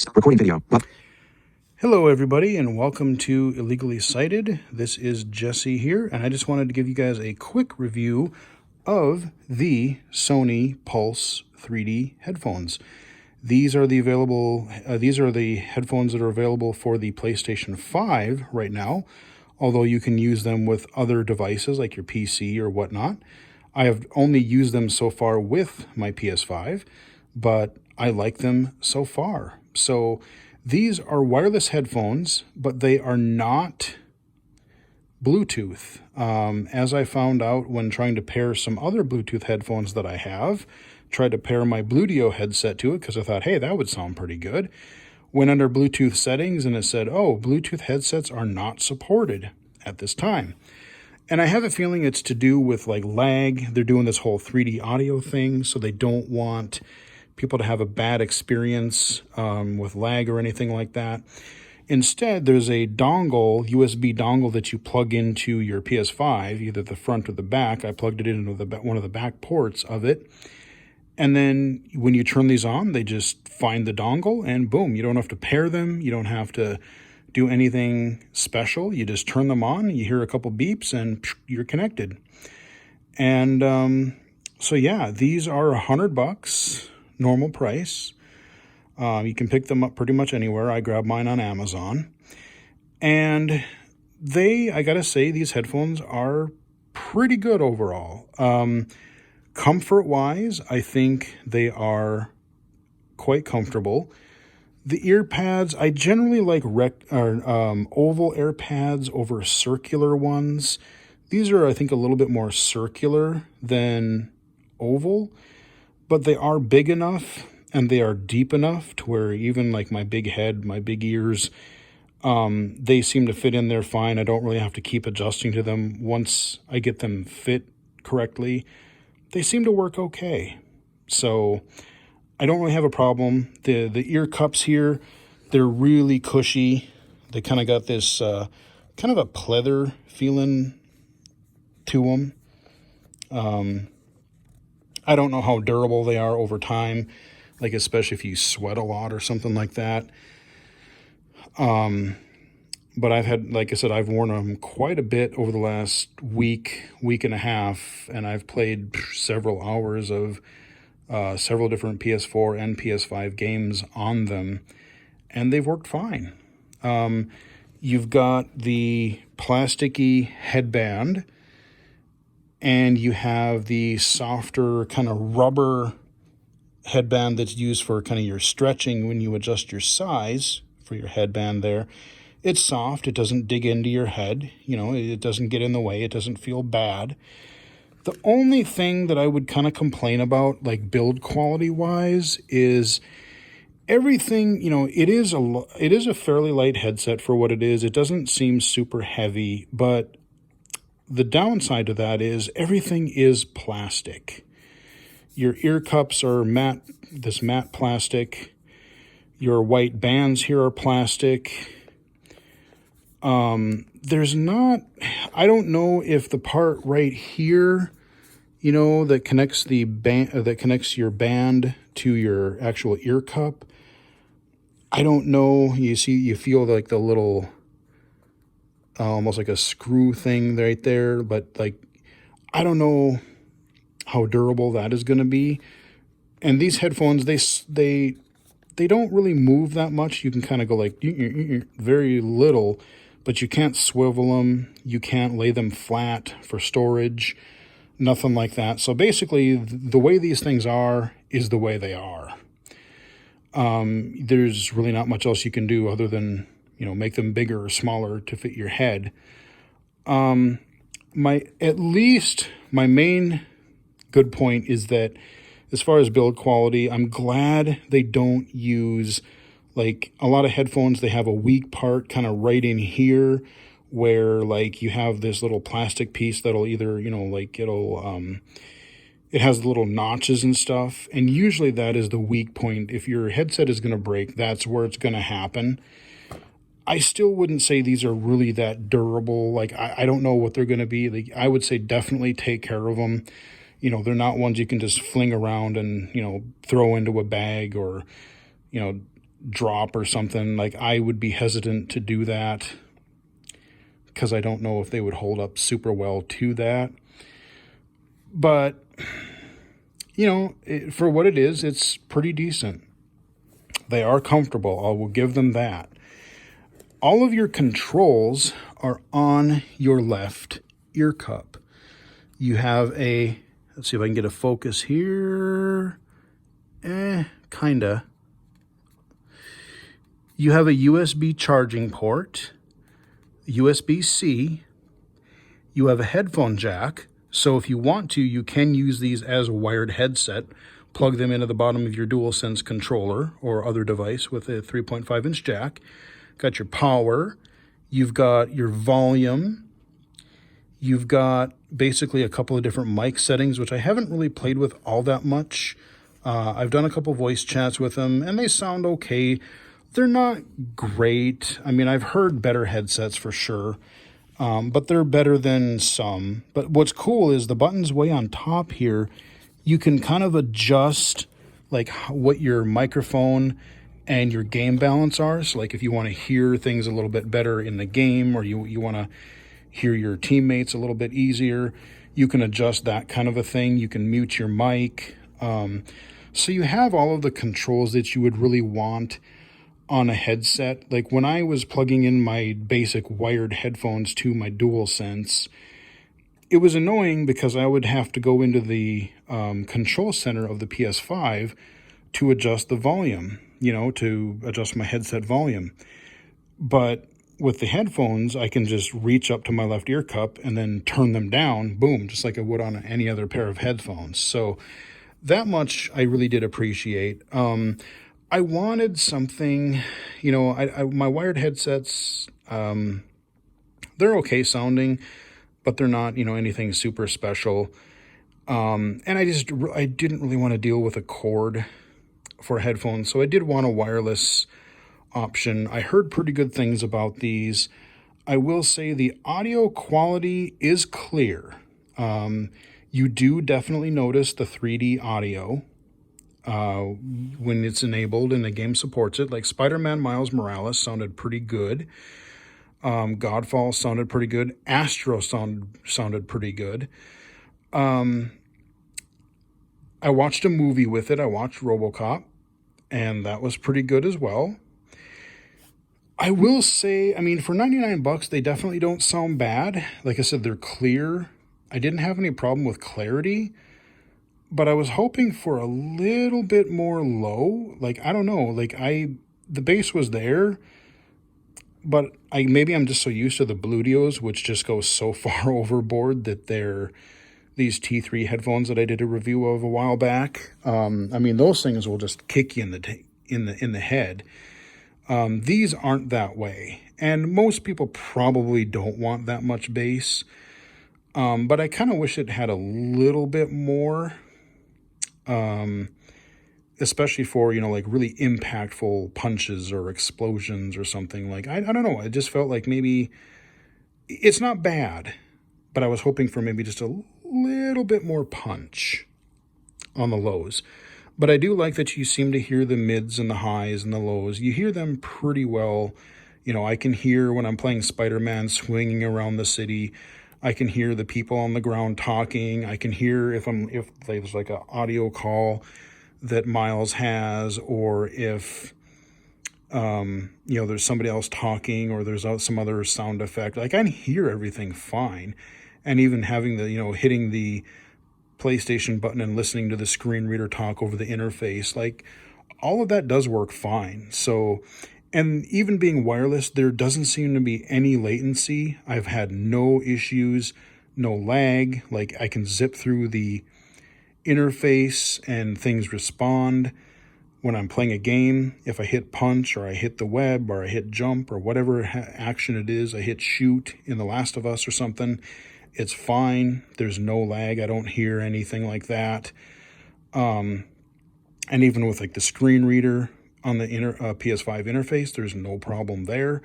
Stop recording video. Hello, everybody, and welcome to Illegally Cited. This is Jesse here, and I just wanted to give you guys a quick review of the Sony Pulse 3D headphones. These are the headphones that are available for the PlayStation 5 right now, although you can use them with other devices like your PC or whatnot. I have only used them so far with my PS5, but I like them so far. So these are wireless headphones, but they are not Bluetooth. As I found out when trying to pair some other Bluetooth headphones that I have, tried to pair my Bluetooth headset to it because I thought, hey, that would sound pretty good. Went under Bluetooth settings and it said, oh, Bluetooth headsets are not supported at this time. And I have a feeling it's to do with like lag. They're doing this whole 3D audio thing, so they don't want people to have a bad experience with lag or anything like that. Instead, there's a dongle, USB dongle that you plug into your PS5, either the front or the back. I plugged it into one of the back ports of it. And then when you turn these on, they just find the dongle and boom, you don't have to pair them. You don't have to do anything special. You just turn them on, you hear a couple beeps, and you're connected. And so yeah, these are $100, normal price. You can pick them up pretty much anywhere. I grabbed mine on Amazon. And I gotta say, these headphones are pretty good overall. Comfort-wise, I think they are quite comfortable. The ear pads, I generally like oval ear pads over circular ones. These are, I think, a little bit more circular than oval, but they are big enough and they are deep enough to where even like my big head, my big ears, they seem to fit in there fine. I don't really have to keep adjusting to them. Once I get them fit correctly, they seem to work okay. So I don't really have a problem. The ear cups here, they're really cushy. They kind of got this kind of a pleather feeling to them. I don't know how durable they are over time, like especially if you sweat a lot or something like that. But like I said, I've worn them quite a bit over the last week and a half, and I've played several hours of several different PS4 and PS5 games on them, and they've worked fine. You've got the plasticky headband, and you have the softer kind of rubber headband that's used for kind of your stretching when you adjust your size for your headband there. It's soft. It doesn't dig into your head. It doesn't get in the way. It doesn't feel bad. The only thing that I would kind of complain about, like build quality wise, is everything, it is a fairly light headset for what it is. It doesn't seem super heavy, but the downside to that is everything is plastic. Your ear cups are this matte plastic. Your white bands here are plastic. I don't know if the part right here, that connects that connects your band to your actual ear cup. I don't know. You feel like the little, almost like a screw thing right there, but like, I don't know how durable that is going to be. And these headphones, they don't really move that much. You can kind of go like very little, but you can't swivel them. You can't lay them flat for storage, nothing like that. So basically, the way these things are is the way they are. There's really not much else you can do other than, make them bigger or smaller to fit your head. My main good point is that as far as build quality, I'm glad they don't use, like a lot of headphones, they have a weak part kind of right in here where like you have this little plastic piece that'll either, it has little notches and stuff. And usually that is the weak point. If your headset is going to break, that's where it's going to happen. I still wouldn't say these are really that durable. Like, I don't know what they're going to be. Like, I would say definitely take care of them. They're not ones you can just fling around and, throw into a bag or, drop or something, like I would be hesitant to do that because I don't know if they would hold up super well to that. But, for what it is, it's pretty decent. They are comfortable. I will give them that. All of your controls are on your left ear cup. You have let's see if I can get a focus here. Kinda. You have a USB charging port, USB-C. You have a headphone jack. So if you want to, you can use these as a wired headset. Plug them into the bottom of your DualSense controller or other device with a 3.5-inch jack. Got your power. You've got your volume. You've got basically a couple of different mic settings, which I haven't really played with all that much. I've done a couple voice chats with them, and they sound okay. They're not great. I mean, I've heard better headsets for sure. But they're better than some. But what's cool is the buttons way on top here, you can kind of adjust like what your microphone and your game balance are. So like if you want to hear things a little bit better in the game, or you want to hear your teammates a little bit easier, you can adjust that kind of a thing. You can mute your mic. So you have all of the controls that you would really want on a headset. Like when I was plugging in my basic wired headphones to my DualSense, it was annoying because I would have to go into the control center of the PS5 to adjust the volume, to adjust my headset volume. But with the headphones, I can just reach up to my left ear cup and then turn them down, boom, just like I would on any other pair of headphones. So that much I really did appreciate. I wanted something, my wired headsets, they're okay sounding, but they're not, anything super special. And I didn't really want to deal with a cord for headphones, so I did want a wireless option. I heard pretty good things about these. I will say the audio quality is clear. You do definitely notice the 3D audio when it's enabled and the game supports it. Like Spider-Man Miles Morales sounded pretty good. Godfall sounded pretty good. Astro sounded pretty good. I watched a movie with it. I watched RoboCop, and that was pretty good as well. I will say, for $99, they definitely don't sound bad. Like I said, they're clear. I didn't have any problem with clarity, but I was hoping for a little bit more low. Like, I don't know, the bass was there, but maybe I'm just so used to the Bluetooths, which just goes so far overboard that they're these T3 headphones that I did a review of a while back. Those things will just kick you in the head. These aren't that way, and most people probably don't want that much bass. But I kind of wish it had a little bit more, especially for, really impactful punches or explosions or something. Like, I don't know. I just felt like maybe it's not bad, but I was hoping for maybe just a little bit more punch on the lows. But I do like that you seem to hear the mids and the highs and the lows. You hear them pretty well. I can hear when I'm playing Spider-Man swinging around the city. I can hear the people on the ground talking. I can hear if there's like an audio call that Miles has, or if there's somebody else talking, or there's some other sound effect. Like, I can hear everything fine, and even having the hitting the PlayStation button and listening to the screen reader talk over the interface, like all of that does work fine. So. And even being wireless, there doesn't seem to be any latency. I've had no issues, no lag. Like, I can zip through the interface and things respond when I'm playing a game. If I hit punch, or I hit the web, or I hit jump, or whatever action it is, I hit shoot in The Last of Us or something, it's fine. There's no lag. I don't hear anything like that. And even with like the screen reader on the PS5 interface, there's no problem there.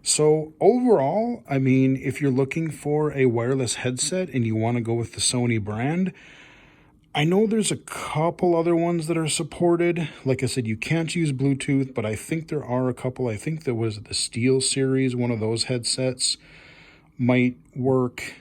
So overall, if you're looking for a wireless headset and you want to go with the Sony brand, I know there's a couple other ones that are supported. Like I said, you can't use Bluetooth, but I think there are a couple. I think there was the Steel series, one of those headsets might work.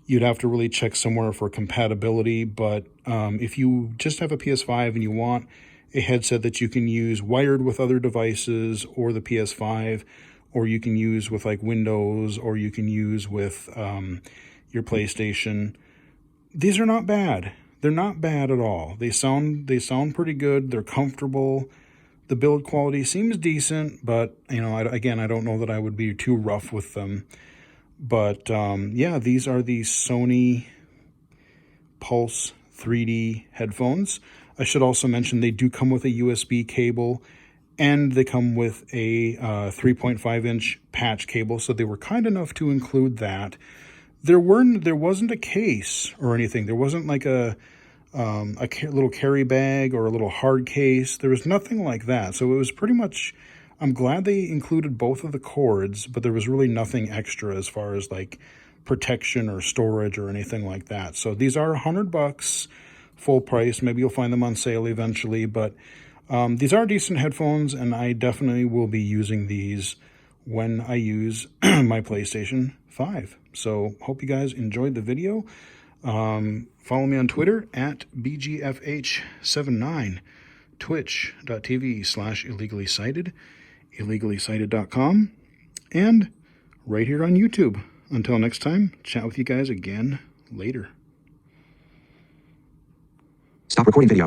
You'd have to really check somewhere for compatibility, but if you just have a PS5 and you want a headset that you can use wired with other devices or the PS5, or you can use with like Windows, or you can use with your PlayStation, these are not bad. They're not bad at all. They sound pretty good. They're comfortable. The build quality seems decent, but you know, again, I don't know that I would be too rough with them. But yeah, these are the Sony Pulse 3D headphones. I should also mention they do come with a USB cable, and they come with a 3.5-inch patch cable, so they were kind enough to include that. There wasn't a case or anything. There wasn't like a little carry bag or a little hard case. There was nothing like that. So it was pretty much, I'm glad they included both of the cords, but there was really nothing extra as far as like protection or storage or anything like that. So these are $100 full price. Maybe you'll find them on sale eventually, but these are decent headphones, and I definitely will be using these when I use my PlayStation 5. So hope you guys enjoyed the video. Follow me on Twitter at BGFH79, twitch.tv/illegally-cited, illegally-cited.com, and right here on YouTube. Until next time, chat with you guys again later. Stop recording video.